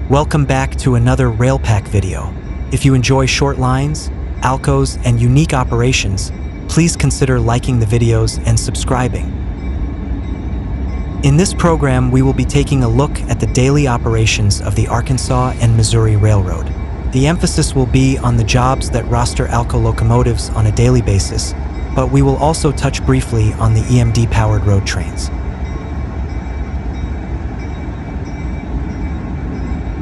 Welcome back to another Railpac video. If you enjoy short lines, ALCOs, and unique operations, please consider liking the videos and subscribing. In this program, we will be taking a look at the daily operations of the Arkansas and Missouri Railroad. The emphasis will be on the jobs that roster ALCO locomotives on a daily basis, but we will also touch briefly on the EMD-powered road trains.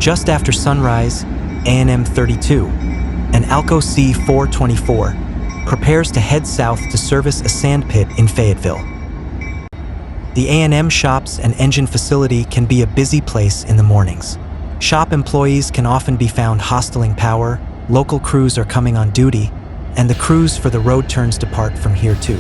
Just after sunrise, A&M 32, an ALCO C424, prepares to head south to service a sand pit in Fayetteville. The A&M shops and engine facility can be a busy place in the mornings. Shop employees can often be found hostling power, local crews are coming on duty, and the crews for the road turns depart from here too.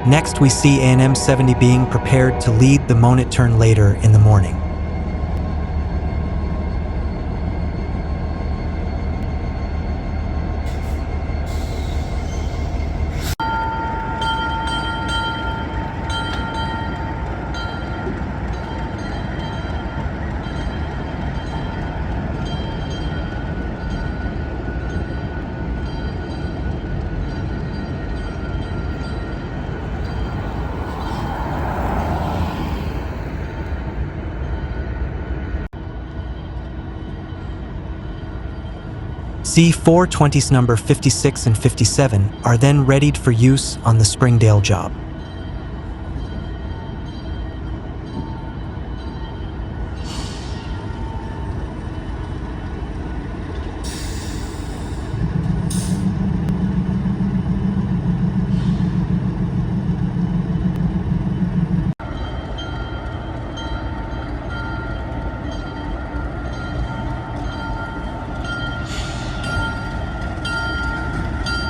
Next, we see A&M 70 being prepared to lead the Monit turn later in the morning. C420's number 56 and 57 are then readied for use on the Springdale job.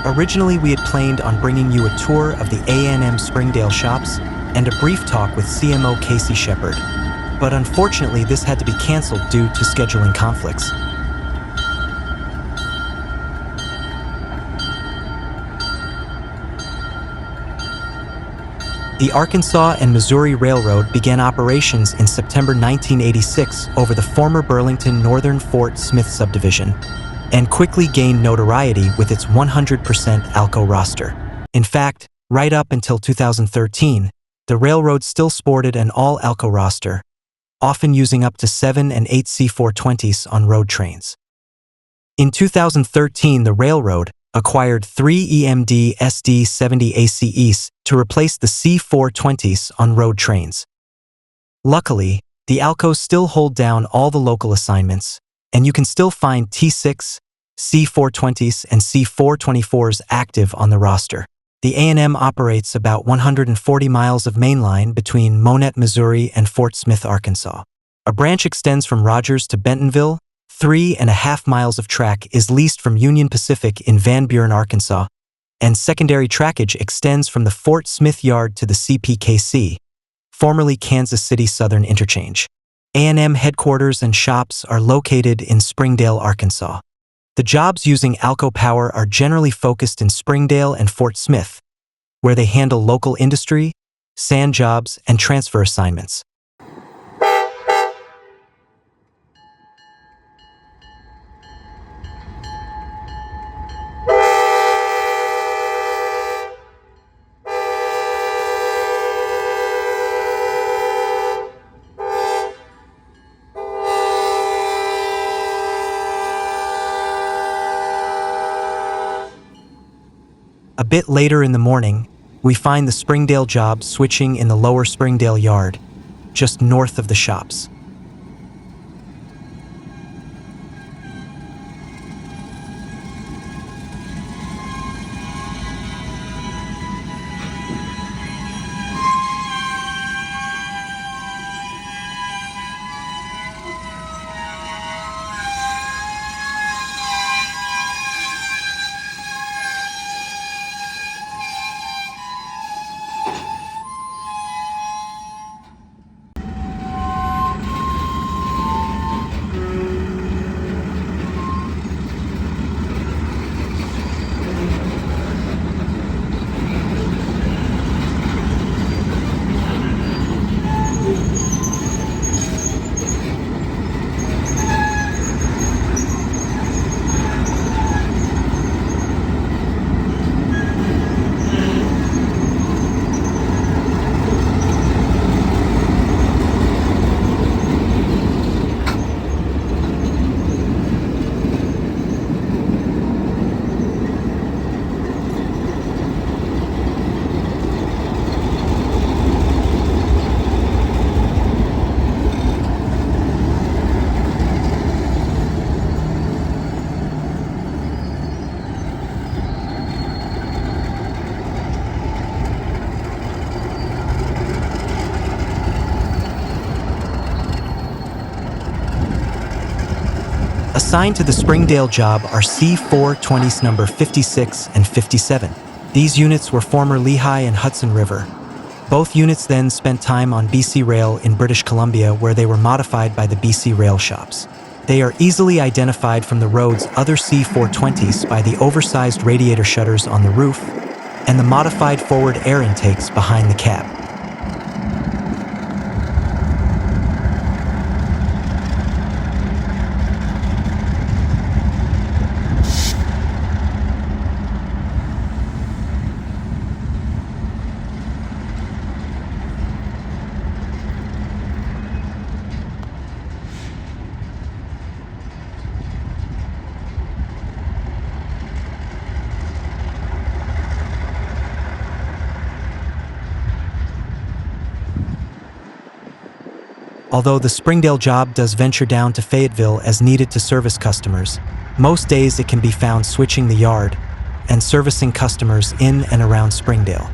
Originally, we had planned on bringing you a tour of the A&M Springdale shops and a brief talk with CMO Casey Shepard, but unfortunately this had to be canceled due to scheduling conflicts. The Arkansas and Missouri Railroad began operations in September 1986 over the former Burlington Northern Fort Smith subdivision, and quickly gained notoriety with its 100% ALCO roster. In fact, right up until 2013, the railroad still sported an all-ALCO roster, often using up to 7 and 8 C420s on road trains. In 2013, the railroad acquired 3 EMD SD70ACe to replace the C420s on road trains. Luckily, the ALCOs still hold down all the local assignments, and you can still find T6, C420s, and C424s active on the roster. The A&M operates about 140 miles of mainline between Monett, Missouri and Fort Smith, Arkansas. A branch extends from Rogers to Bentonville. 3.5 miles of track is leased from Union Pacific in Van Buren, Arkansas, and secondary trackage extends from the Fort Smith Yard to the CPKC, formerly Kansas City Southern Interchange. A&M headquarters and shops are located in Springdale, Arkansas. The jobs using ALCO power are generally focused in Springdale and Fort Smith, where they handle local industry, sand jobs, and transfer assignments. A bit later in the morning, we find the Springdale job switching in the lower Springdale yard, just north of the shops. Assigned to the Springdale job are C420s number 56 and 57. These units were former Lehigh and Hudson River. Both units then spent time on BC Rail in British Columbia, where they were modified by the BC Rail shops. They are easily identified from the road's other C420s by the oversized radiator shutters on the roof and the modified forward air intakes behind the cab. Although the Springdale job does venture down to Fayetteville as needed to service customers, most days it can be found switching the yard and servicing customers in and around Springdale.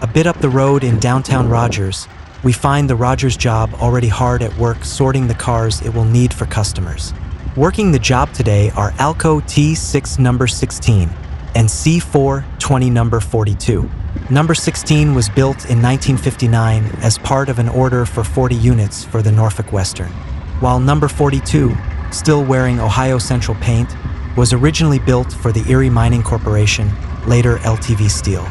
A bit up the road in downtown Rogers, we find the Rogers job already hard at work sorting the cars it will need for customers. Working the job today are ALCO T6 number 16 and C420 number 42. Number 16 was built in 1959 as part of an order for 40 units for the Norfolk Western, while number 42, still wearing Ohio Central paint, was originally built for the Erie Mining Corporation, later LTV Steel.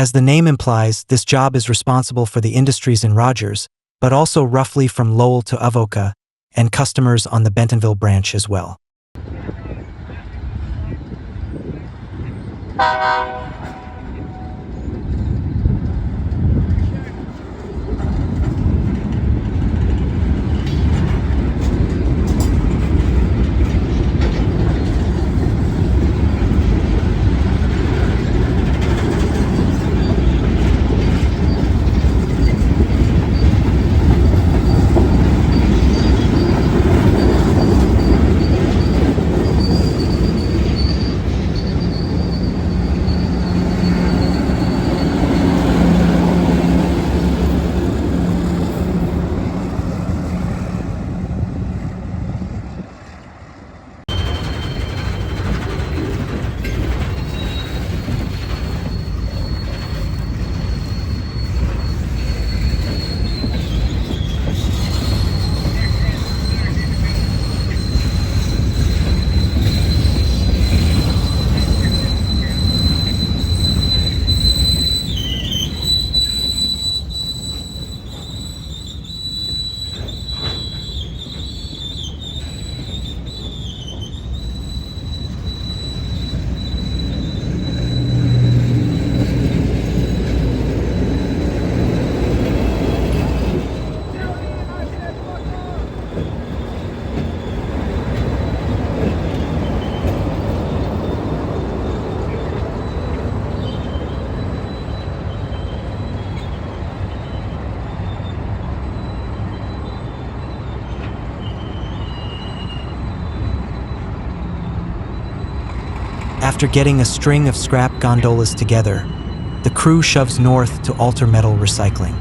As the name implies, this job is responsible for the industries in Rogers, but also roughly from Lowell to Avoca, and customers on the Bentonville branch as well. After getting a string of scrap gondolas together, the crew shoves north to alter metal recycling.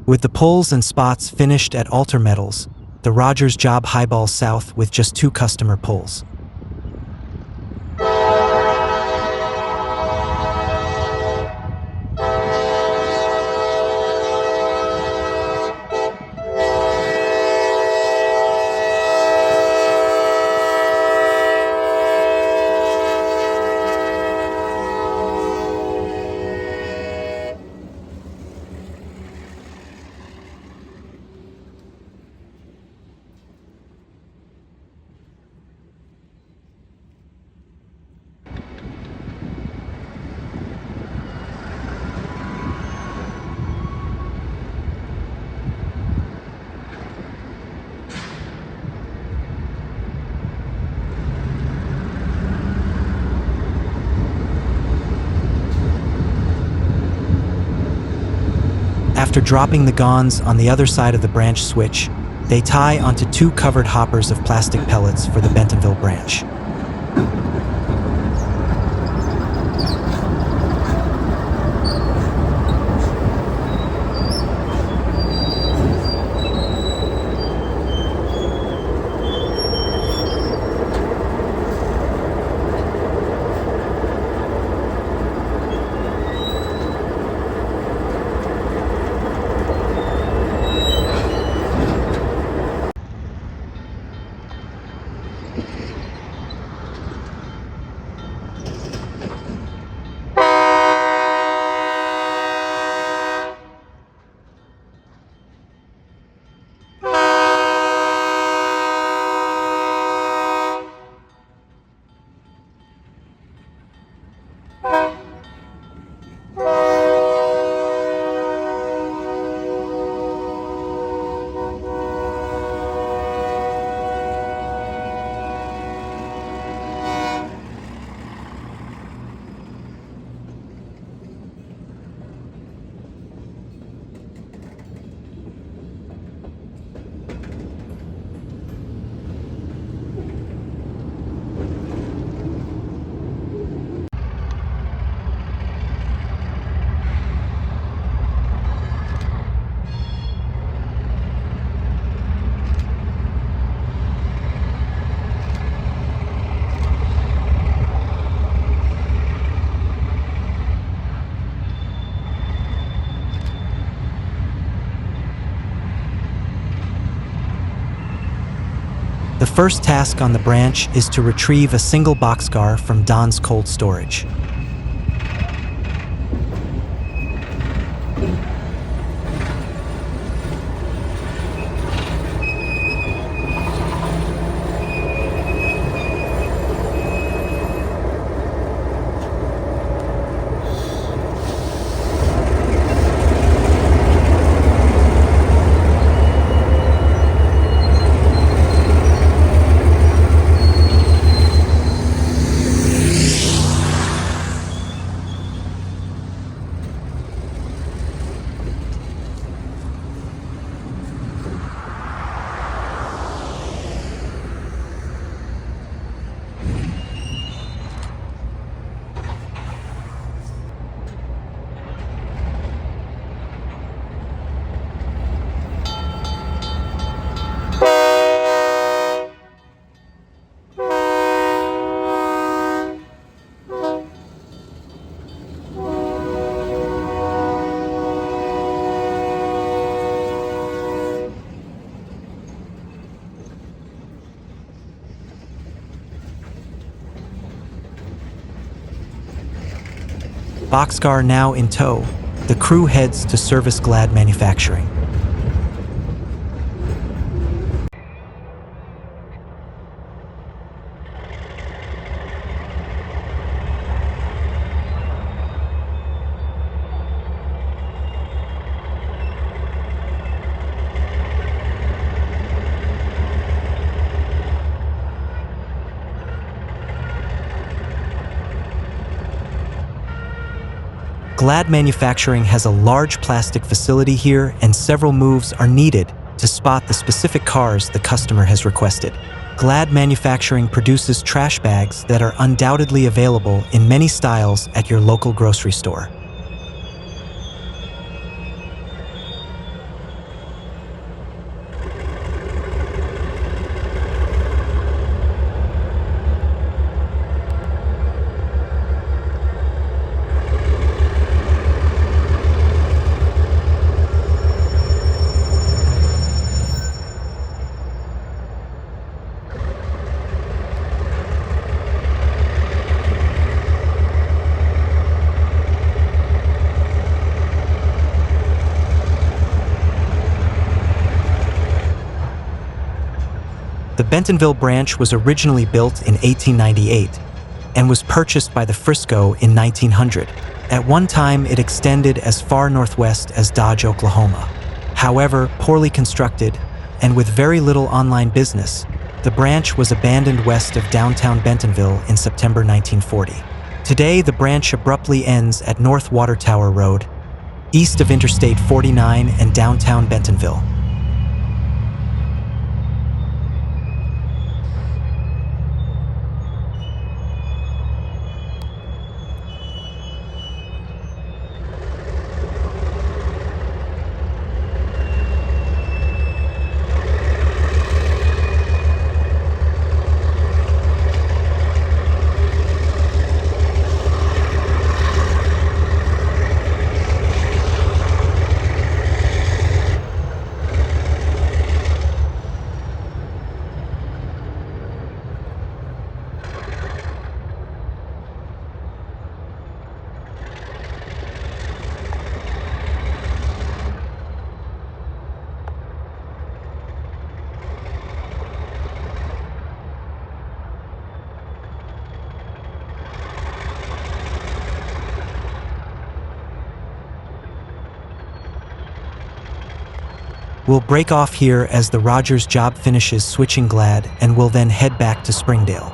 With the pulls and spots finished at Alter Metals, the Rogers job highballs south with just 2 customer pulls. After dropping the gonds on the other side of the branch switch, they tie onto 2 covered hoppers of plastic pellets for the Bentonville branch. The first task on the branch is to retrieve a single boxcar from Don's cold storage. Boxcar now in tow, the crew heads to service Glad Manufacturing. Glad Manufacturing has a large plastic facility here, and several moves are needed to spot the specific cars the customer has requested. Glad Manufacturing produces trash bags that are undoubtedly available in many styles at your local grocery store. The Bentonville branch was originally built in 1898 and was purchased by the Frisco in 1900. At one time, it extended as far northwest as Dodge, Oklahoma. However, poorly constructed and with very little online business, the branch was abandoned west of downtown Bentonville in September 1940. Today, the branch abruptly ends at North Water Tower Road, east of Interstate 49 and downtown Bentonville. We'll break off here as the Rogers job finishes switching Glad, and we'll then head back to Springdale.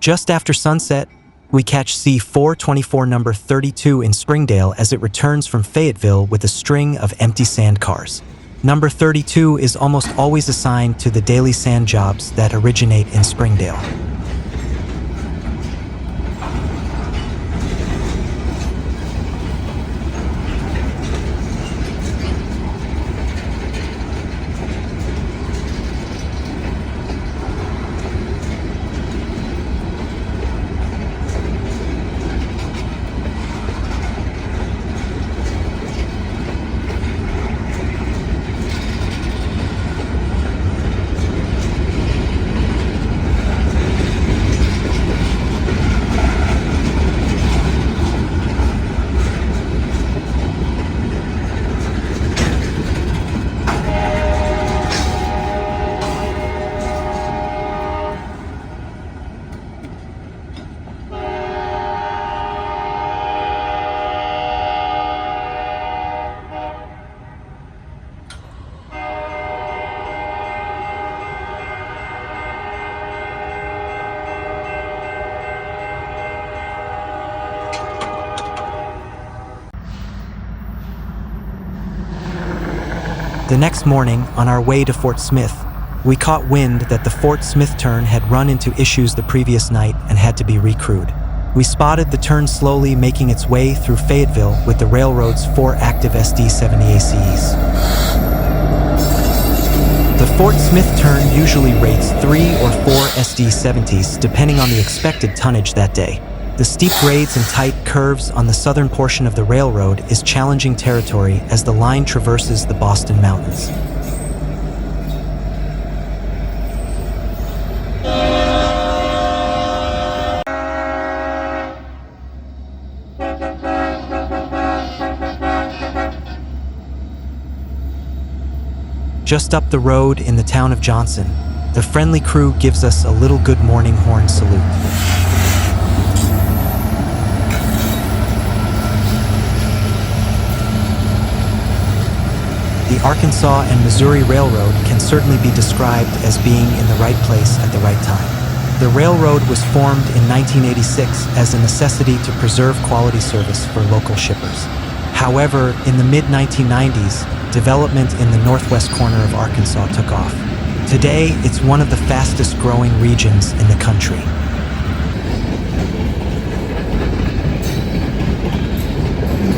Just after sunset, we catch C424 number 32 in Springdale as it returns from Fayetteville with a string of empty sand cars. Number 32 is almost always assigned to the daily sand jobs that originate in Springdale. The next morning, on our way to Fort Smith, we caught wind that the Fort Smith turn had run into issues the previous night and had to be recrewed. We spotted the turn slowly making its way through Fayetteville with the railroad's 4 active SD70ACes. The Fort Smith turn usually rates 3 or 4 SD70s depending on the expected tonnage that day. The steep grades and tight curves on the southern portion of the railroad is challenging territory as the line traverses the Boston Mountains. Just up the road in the town of Johnson, the friendly crew gives us a little good morning horn salute. The Arkansas and Missouri Railroad can certainly be described as being in the right place at the right time. The railroad was formed in 1986 as a necessity to preserve quality service for local shippers. However, in the mid-1990s, development in the northwest corner of Arkansas took off. Today, it's one of the fastest growing regions in the country.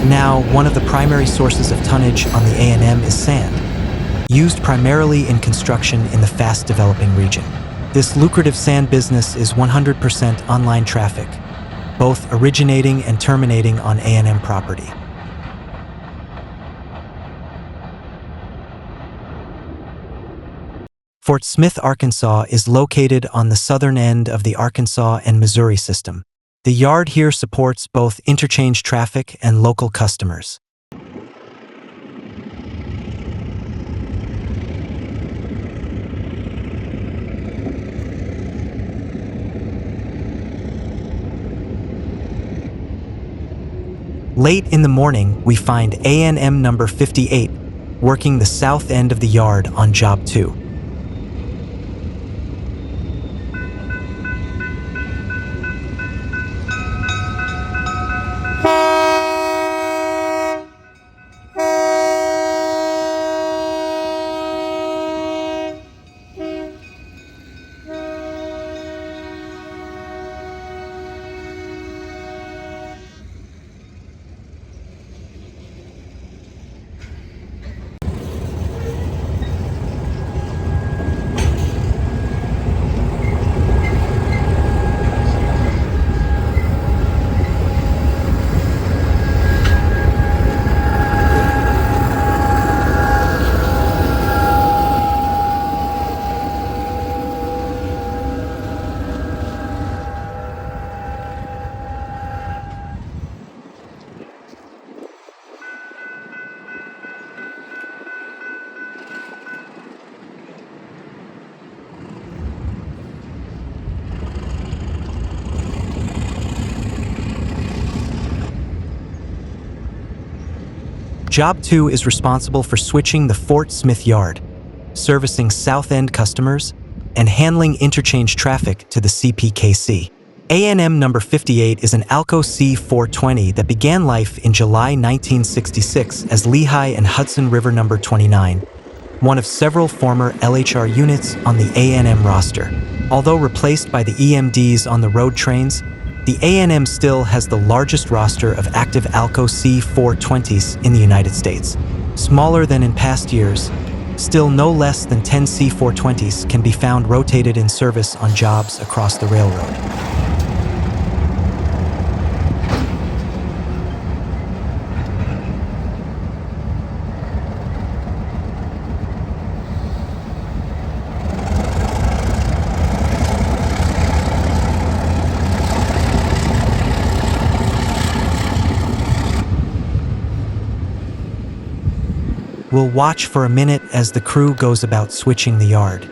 Now, one of the primary sources of tonnage on the A&M is sand, used primarily in construction in the fast-developing region. This lucrative sand business is 100% online traffic, both originating and terminating on A&M property. Fort Smith, Arkansas is located on the southern end of the Arkansas and Missouri system. The yard here supports both interchange traffic and local customers. Late in the morning, we find A&M number 58 working the south end of the yard on Job 2. Job 2 is responsible for switching the Fort Smith yard, servicing South End customers, and handling interchange traffic to the CPKC. A&M number 58 is an ALCO C420 that began life in July 1966 as Lehigh and Hudson River number 29, one of several former LHR units on the A&M roster. Although replaced by the EMDs on the road trains, the A&M still has the largest roster of active ALCO C420s in the United States. Smaller than in past years, still no less than 10 C420s can be found rotated in service on jobs across the railroad. We'll watch for a minute as the crew goes about switching the yard.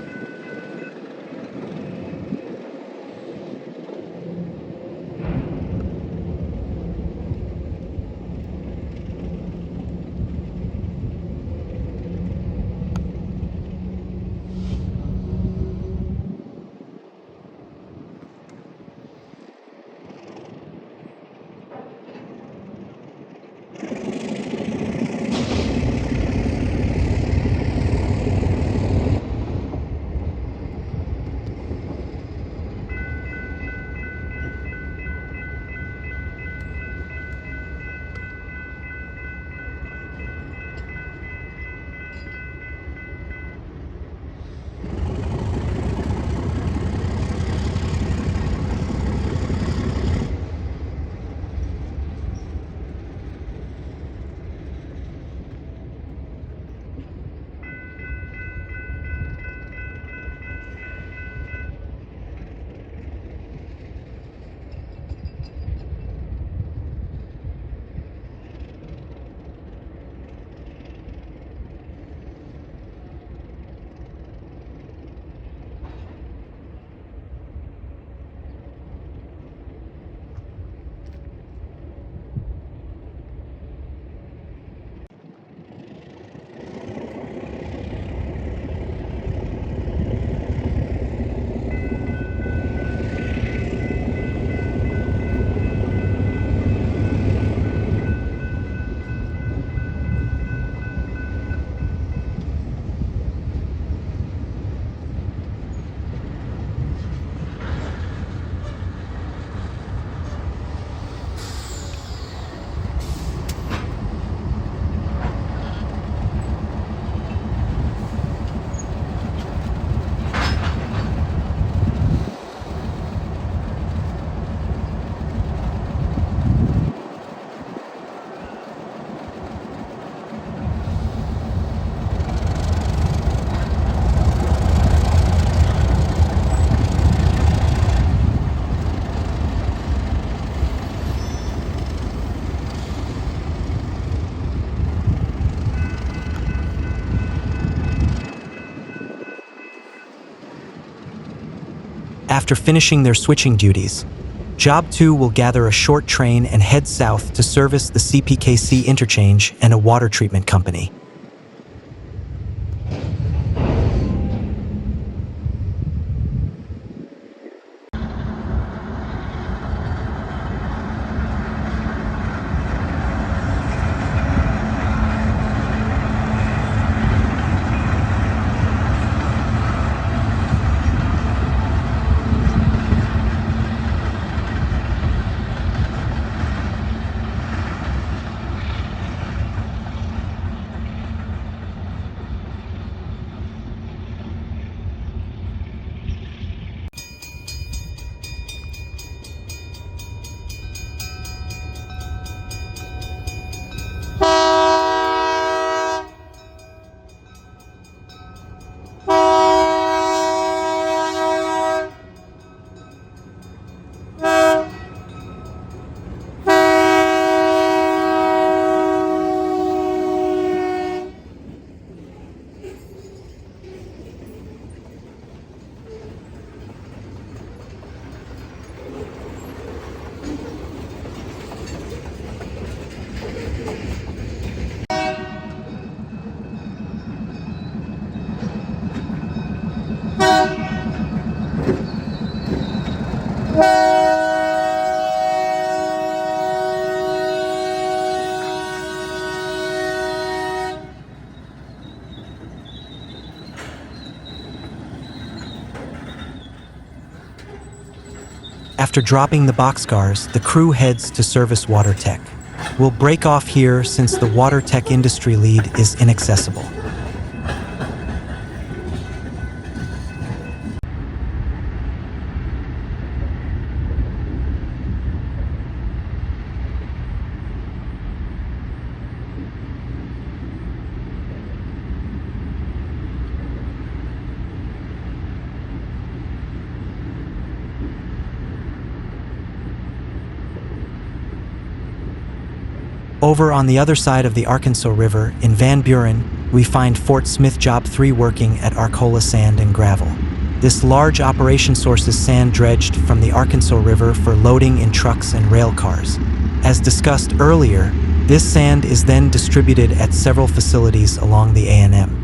After finishing their switching duties, Job 2 will gather a short train and head south to service the CPKC interchange and a water treatment company. After dropping the boxcars, the crew heads to service water tech. We'll break off here since the water tech industry lead is inaccessible. Over on the other side of the Arkansas River, in Van Buren, we find Fort Smith Job 3 working at Arcola Sand and Gravel. This large operation sources sand dredged from the Arkansas River for loading in trucks and rail cars. As discussed earlier, this sand is then distributed at several facilities along the A&M.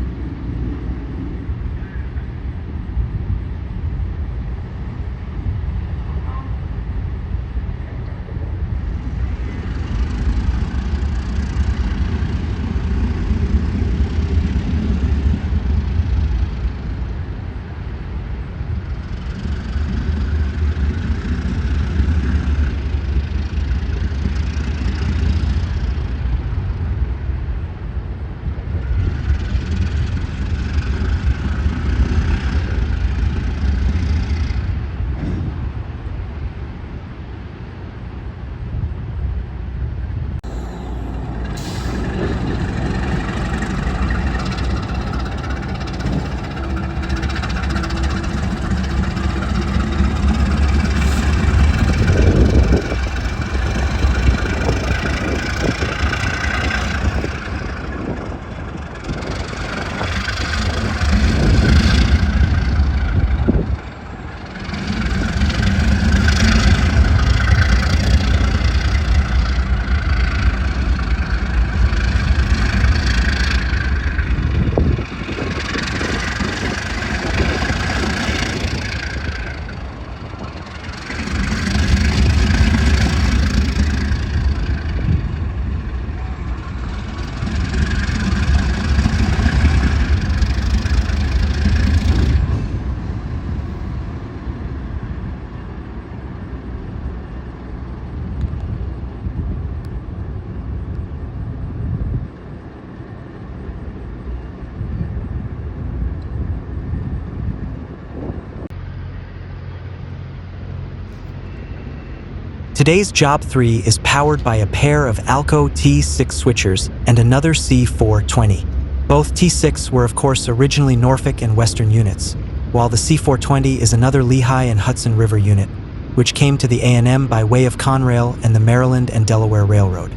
Today's Job 3 is powered by a pair of ALCO T6 switchers and another C420. Both T6 were of course originally Norfolk and Western units, while the C420 is another Lehigh and Hudson River unit, which came to the A&M by way of Conrail and the Maryland and Delaware Railroad.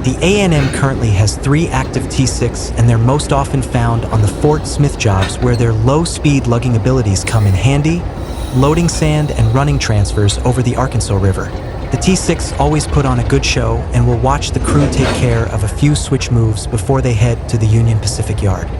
The A&M currently has 3 active T6, and they're most often found on the Fort Smith jobs where their low-speed lugging abilities come in handy, loading sand and running transfers over the Arkansas River. The T6 always put on a good show and will watch the crew take care of a few switch moves before they head to the Union Pacific Yard.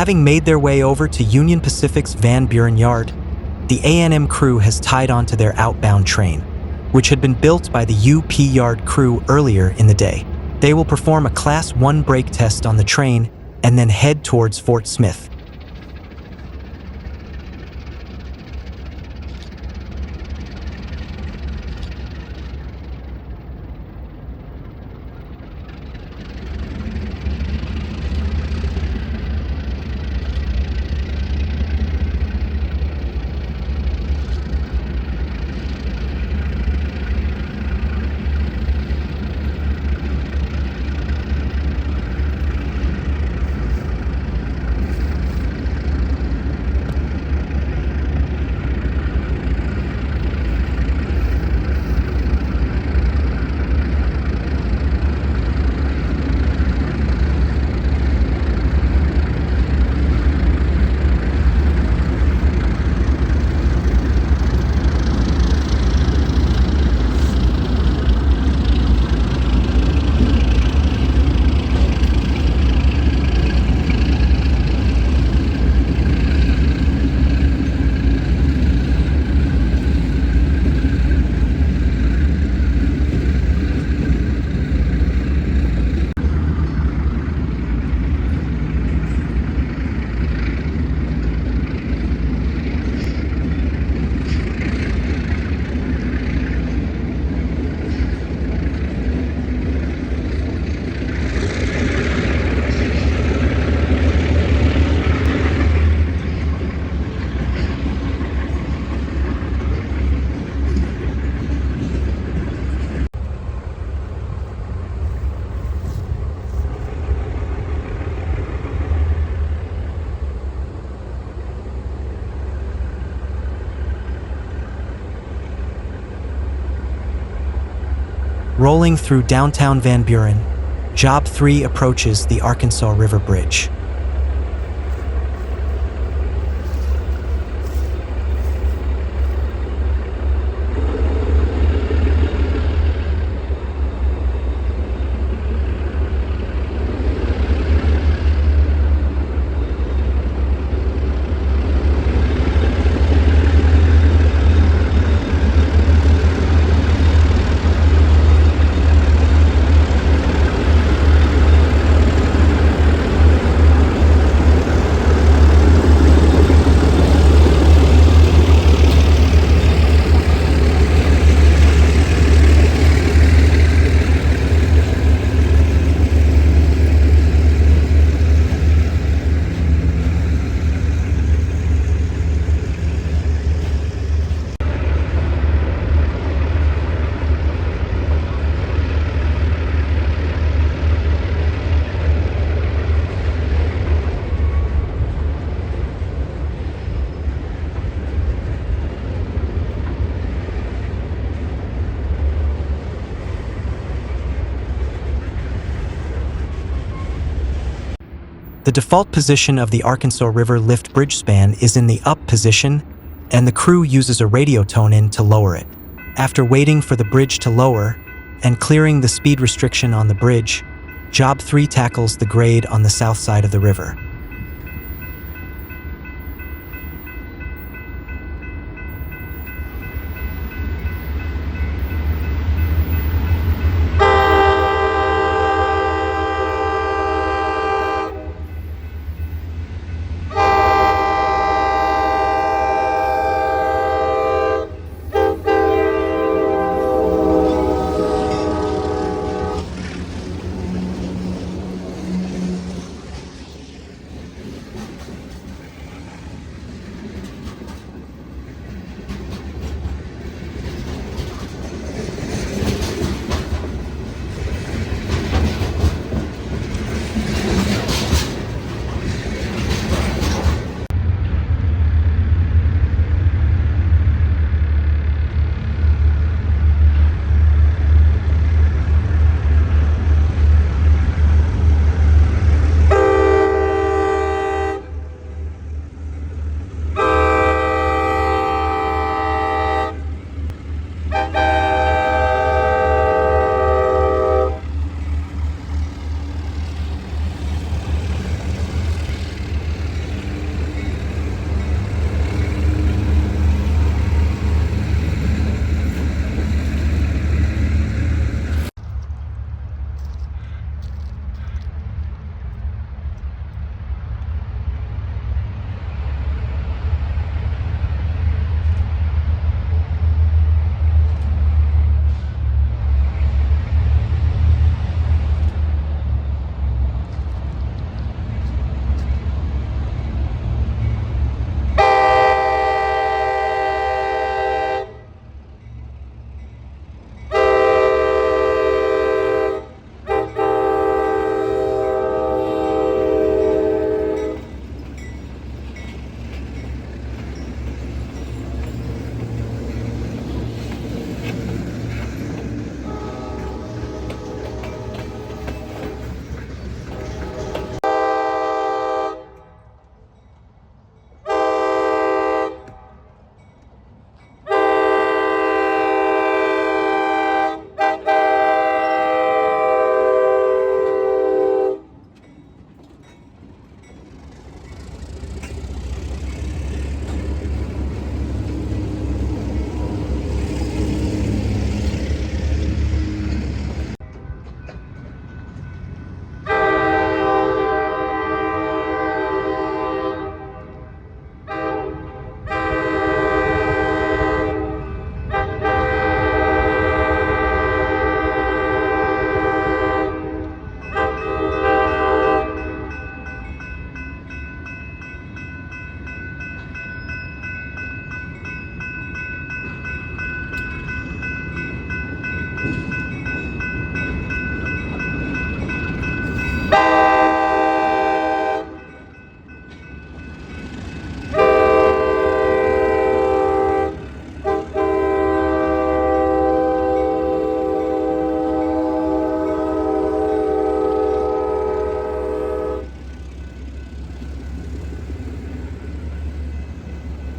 Having made their way over to Union Pacific's Van Buren Yard, the A&M crew has tied onto their outbound train, which had been built by the UP Yard crew earlier in the day. They will perform a Class 1 brake test on the train and then head towards Fort Smith. Rolling through downtown Van Buren, Job 3 approaches the Arkansas River Bridge. The default position of the Arkansas River lift bridge span is in the up position, and the crew uses a radio tone-in to lower it. After waiting for the bridge to lower and clearing the speed restriction on the bridge, Job 3 tackles the grade on the south side of the river.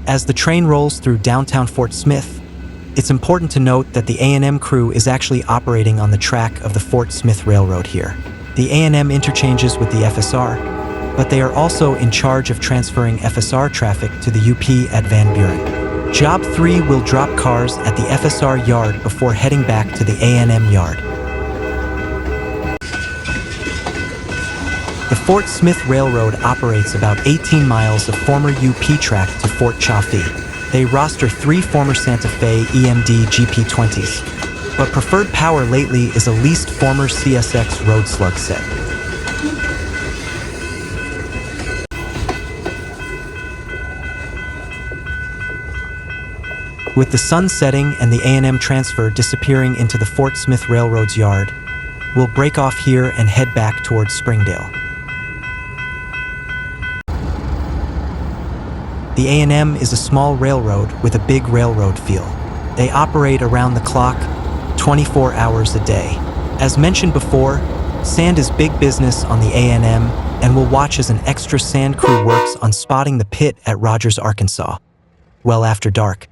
As the train rolls through downtown Fort Smith, it's important to note that the A&M crew is actually operating on the track of the Fort Smith Railroad here. The A&M interchanges with the FSR, but they are also in charge of transferring FSR traffic to the UP at Van Buren. Job 3 will drop cars at the FSR yard before heading back to the A&M yard. The Fort Smith Railroad operates about 18 miles of former UP track to Fort Chaffee. They roster 3 former Santa Fe EMD GP20s, but preferred power lately is a leased former CSX road slug set. With the sun setting and the A&M transfer disappearing into the Fort Smith Railroad's yard, we'll break off here and head back towards Springdale. The A&M is a small railroad with a big railroad feel. They operate around the clock, 24 hours a day. As mentioned before, sand is big business on the A&M, and we'll watch as an extra sand crew works on spotting the pit at Rogers, Arkansas, well after dark.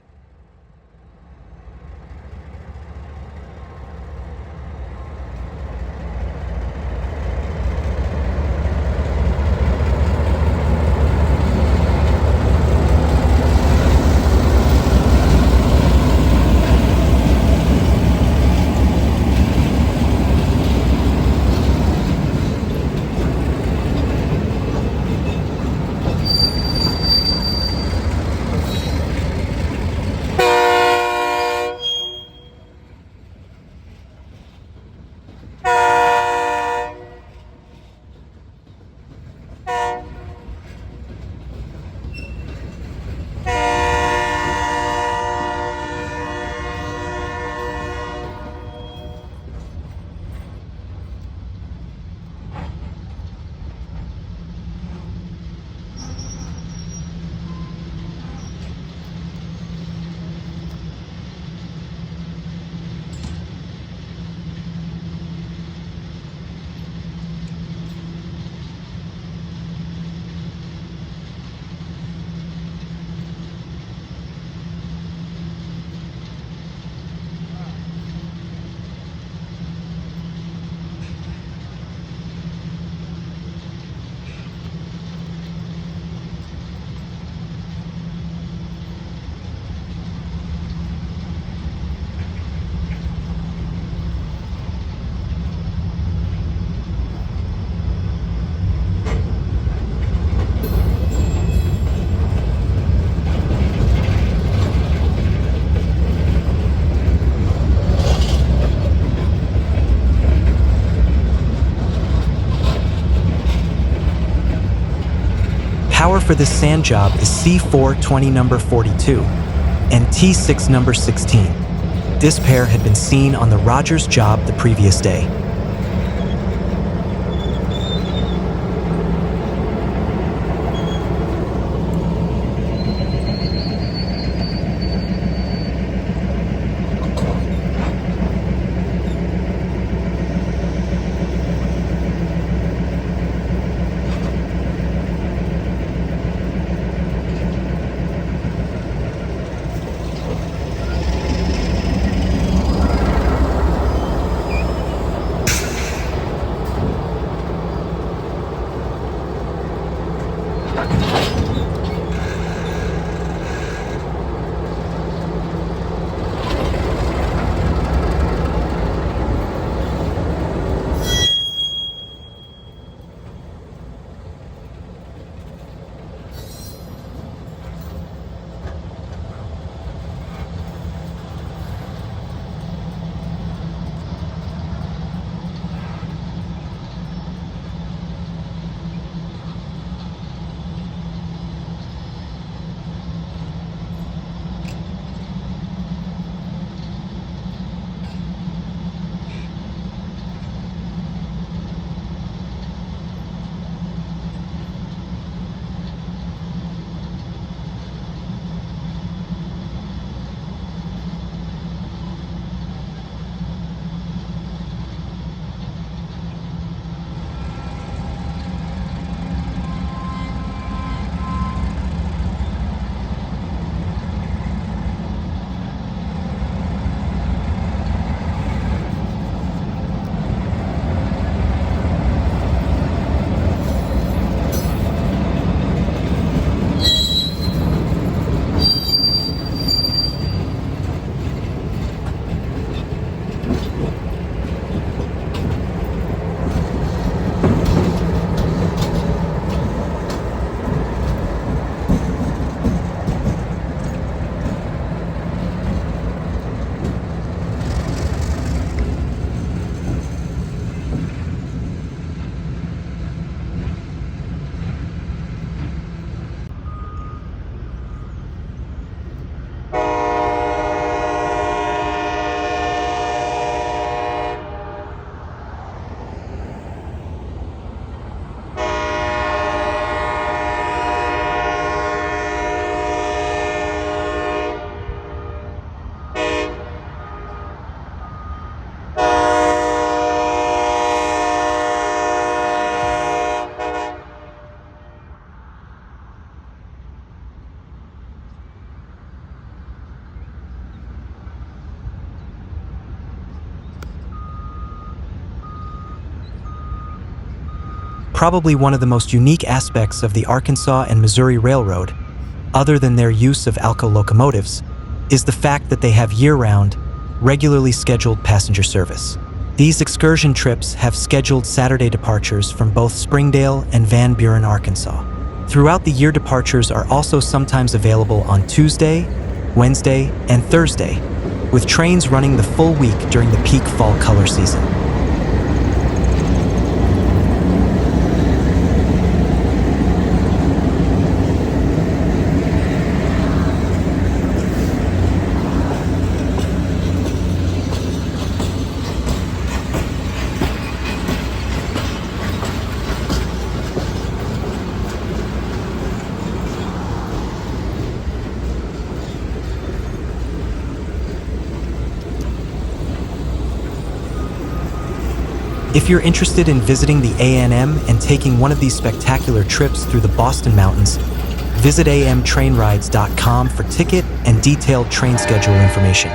Power for this sand job is C420 number 42 and T6 number 16. This pair had been seen on the Rogers job the previous day. Probably one of the most unique aspects of the Arkansas and Missouri Railroad, other than their use of ALCO locomotives, is the fact that they have year-round, regularly scheduled passenger service. These excursion trips have scheduled Saturday departures from both Springdale and Van Buren, Arkansas. Throughout the year, departures are also sometimes available on Tuesday, Wednesday, and Thursday, with trains running the full week during the peak fall color season. If you're interested in visiting the A&M and taking one of these spectacular trips through the Boston Mountains, visit amtrainrides.com for ticket and detailed train schedule information.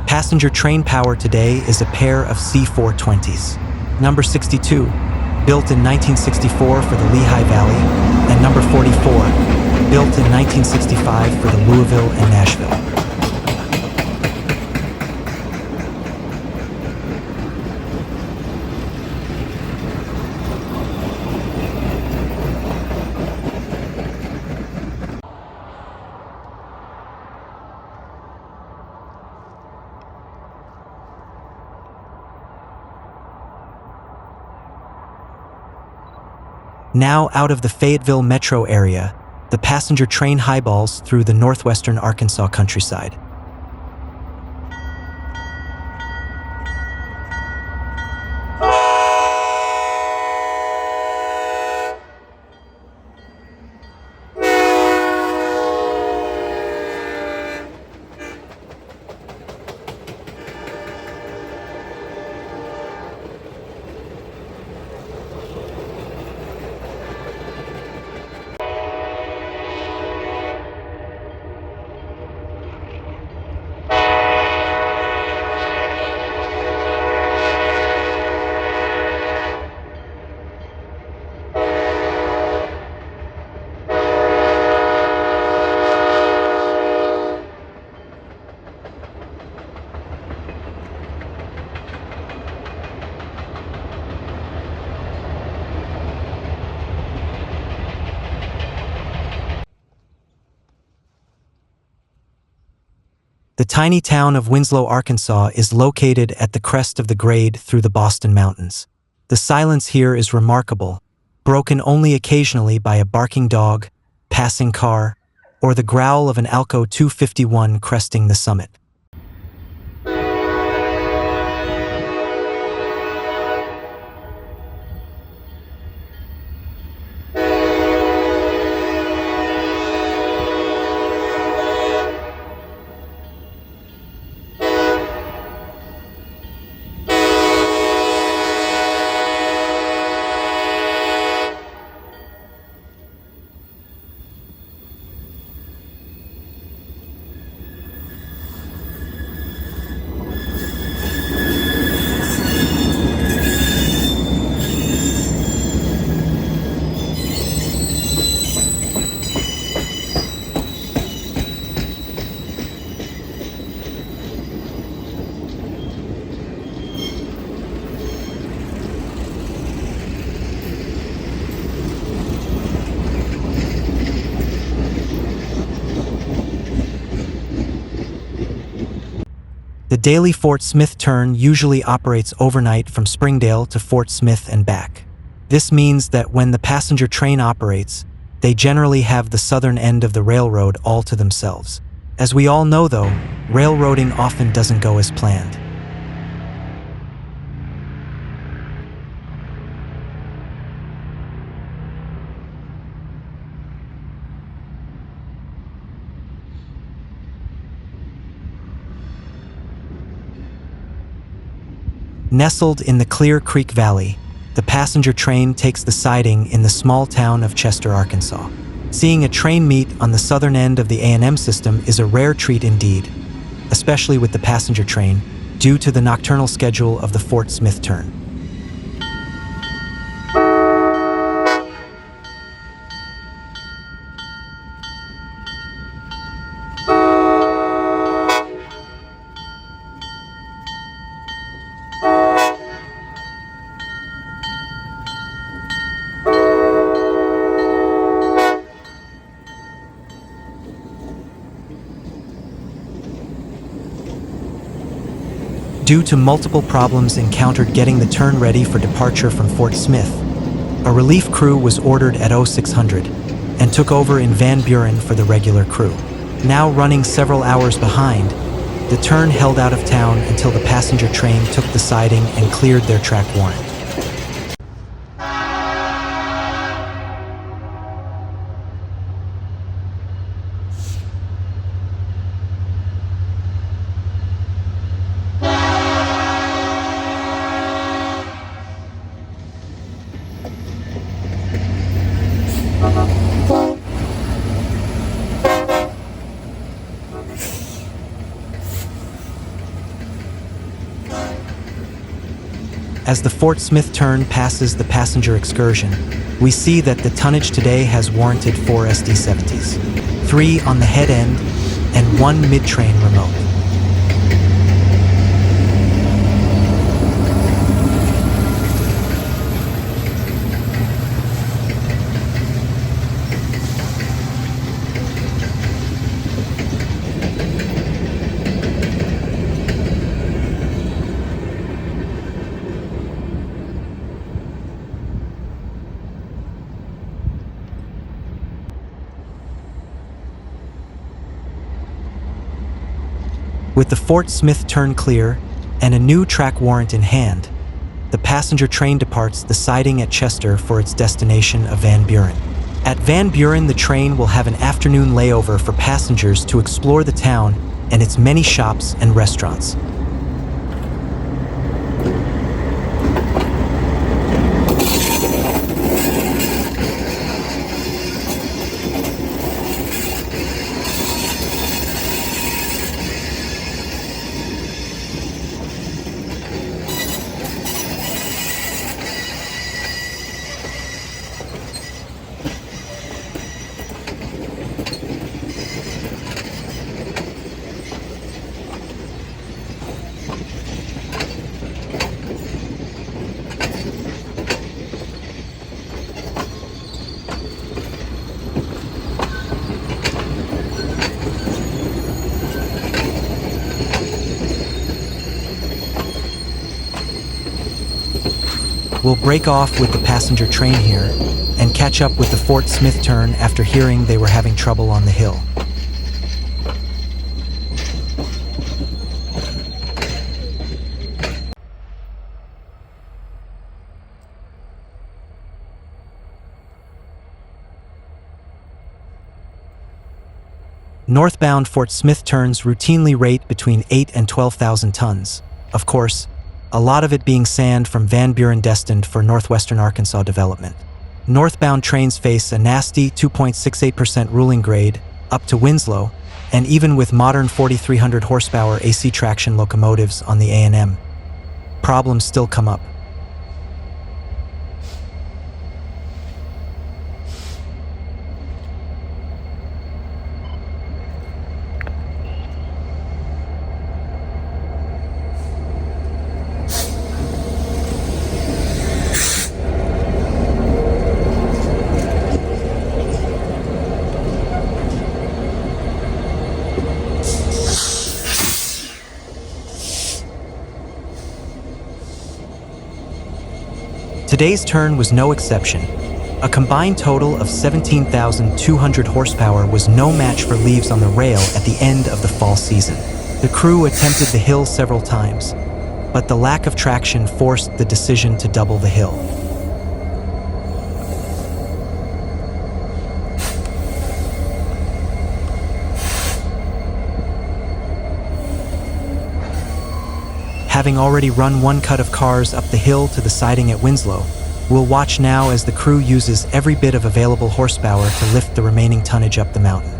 Passenger train power today is a pair of C420s. Number 62, built in 1964 for the Lehigh Valley, and number 44, built in 1965 for the Louisville and Nashville. Now out of the Fayetteville metro area, the passenger train highballs through the northwestern Arkansas countryside. The tiny town of Winslow, Arkansas is located at the crest of the grade through the Boston Mountains. The silence here is remarkable, broken only occasionally by a barking dog, passing car, or the growl of an ALCO 251 cresting the summit. The daily Fort Smith turn usually operates overnight from Springdale to Fort Smith and back. This means that when the passenger train operates, they generally have the southern end of the railroad all to themselves. As we all know though, railroading often doesn't go as planned. Nestled in the Clear Creek Valley, the passenger train takes the siding in the small town of Chester, Arkansas. Seeing a train meet on the southern end of the A&M system is a rare treat indeed, especially with the passenger train, due to the nocturnal schedule of the Fort Smith turn. Due to multiple problems encountered getting the turn ready for departure from Fort Smith, a relief crew was ordered at 0600 and took over in Van Buren for the regular crew. Now running several hours behind, the turn held out of town until the passenger train took the siding and cleared their track warrant. As the Fort Smith turn passes the passenger excursion, we see that the tonnage today has warranted 4 SD70s, 3 on the head end and 1 mid-train remote. With the Fort Smith turn clear and a new track warrant in hand, the passenger train departs the siding at Chester for its destination of Van Buren. At Van Buren, the train will have an afternoon layover for passengers to explore the town and its many shops and restaurants. We'll break off with the passenger train here and catch up with the Fort Smith turn after hearing they were having trouble on the hill. Northbound Fort Smith turns routinely rate between 8 and 12,000 tons. Of course, a lot of it being sand from Van Buren destined for northwestern Arkansas development. Northbound trains face a nasty 2.68% ruling grade up to Winslow, and even with modern 4,300 horsepower AC traction locomotives on the A&M, problems still come up. Today's turn was no exception. A combined total of 17,200 horsepower was no match for leaves on the rail at the end of the fall season. The crew attempted the hill several times, but the lack of traction forced the decision to double the hill. Having already run one cut of cars up the hill to the siding at Winslow, we'll watch now as the crew uses every bit of available horsepower to lift the remaining tonnage up the mountain.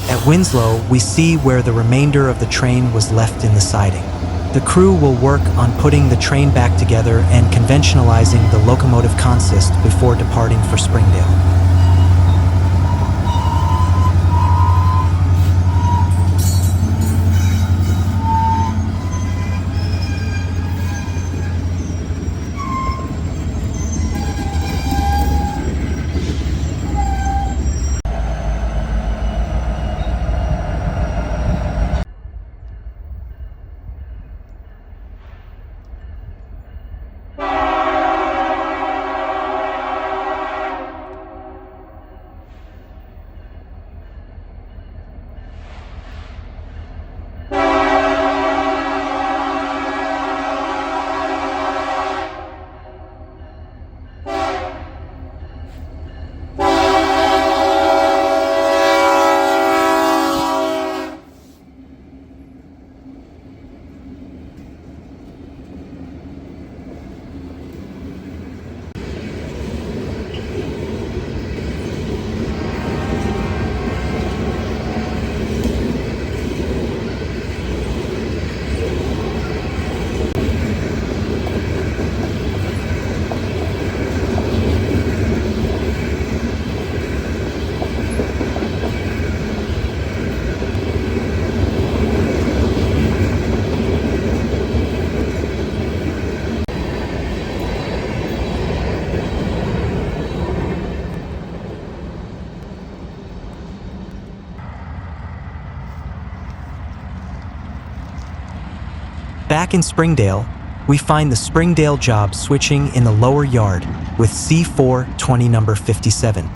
At Winslow, we see where the remainder of the train was left in the siding. The crew will work on putting the train back together and conventionalizing the locomotive consist before departing for Springdale. Back in Springdale, we find the Springdale job switching in the lower yard with C420 number 57.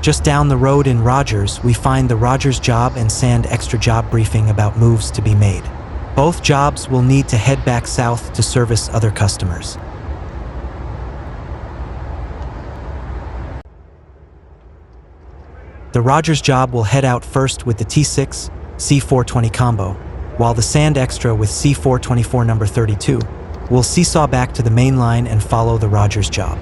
Just down the road in Rogers, we find the Rogers job and Sand extra job briefing about moves to be made. Both jobs will need to head back south to service other customers. The Rogers job will head out first with the T6 C420 combo, while the Sand extra with C424 number 32 will seesaw back to the main line and follow the Rogers job.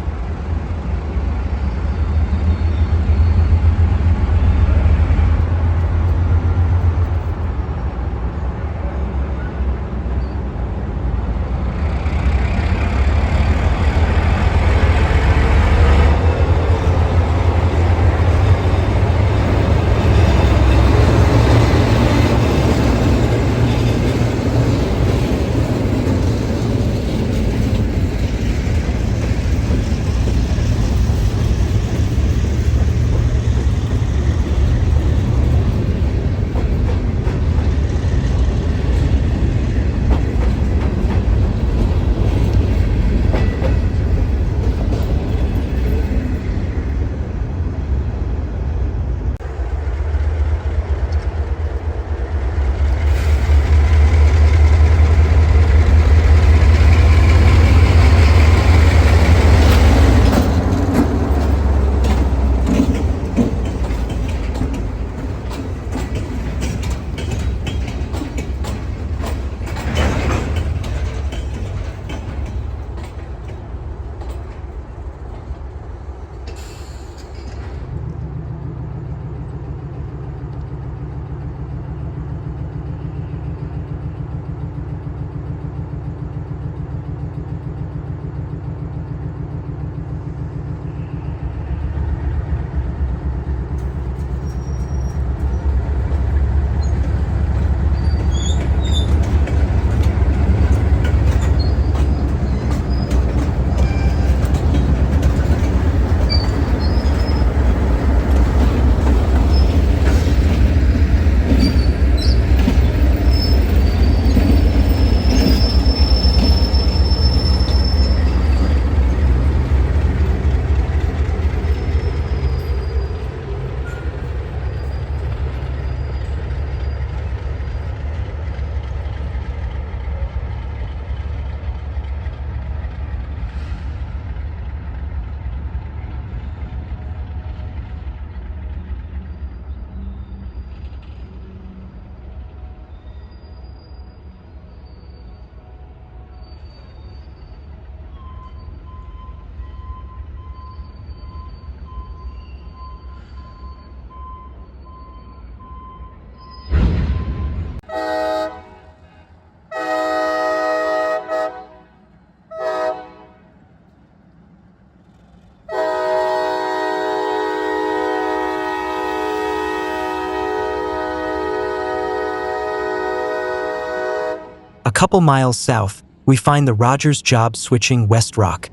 A couple miles south, we find the Rogers job switching West Rock,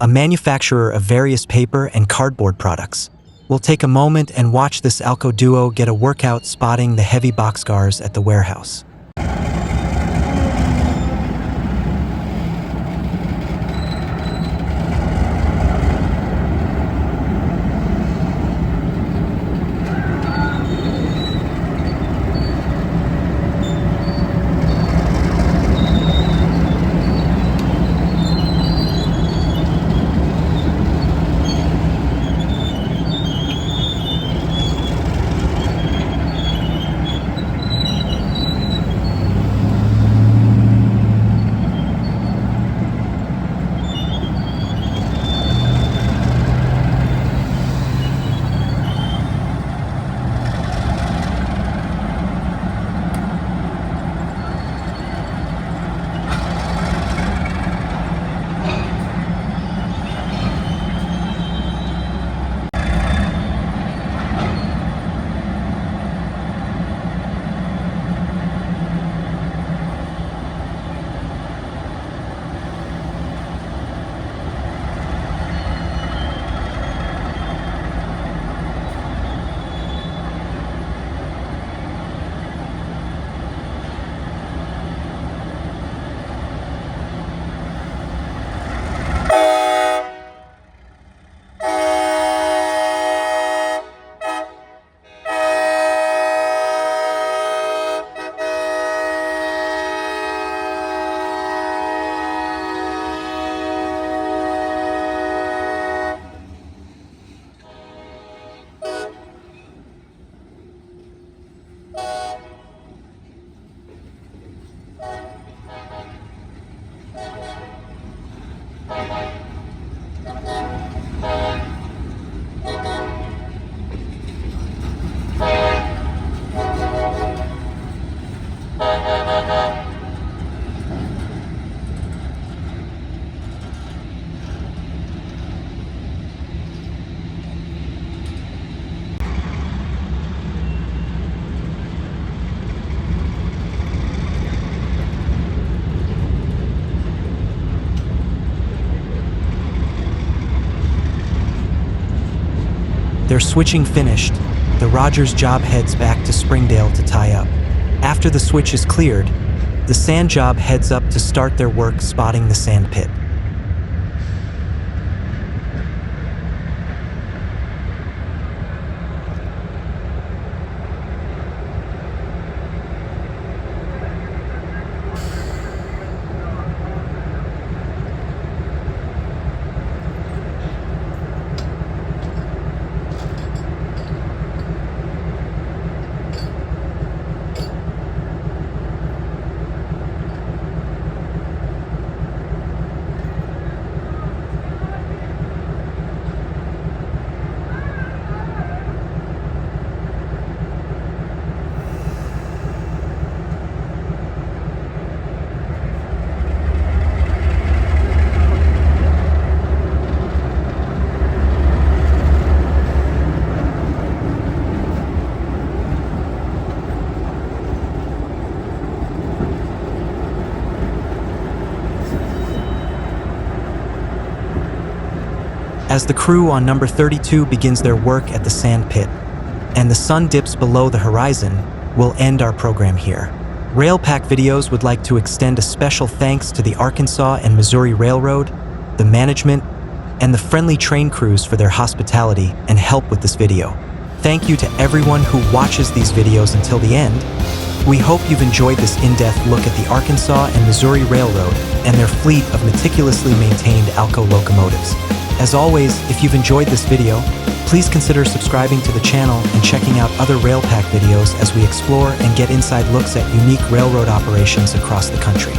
a manufacturer of various paper and cardboard products. We'll take a moment and watch this ALCO duo get a workout spotting the heavy boxcars at the warehouse. their switching finished, the Rogers job heads back to Springdale to tie up. After the switch is cleared, the sand job heads up to start their work spotting the sand pit. As the crew on number 32 begins their work at the sand pit, and the sun dips below the horizon, we'll end our program here. Railpac Videos would like to extend a special thanks to the Arkansas and Missouri Railroad, the management, and the friendly train crews for their hospitality and help with this video. Thank you to everyone who watches these videos until the end. We hope you've enjoyed this in-depth look at the Arkansas and Missouri Railroad and their fleet of meticulously maintained ALCO locomotives. As always, if you've enjoyed this video, please consider subscribing to the channel and checking out other Railpac videos as we explore and get inside looks at unique railroad operations across the country.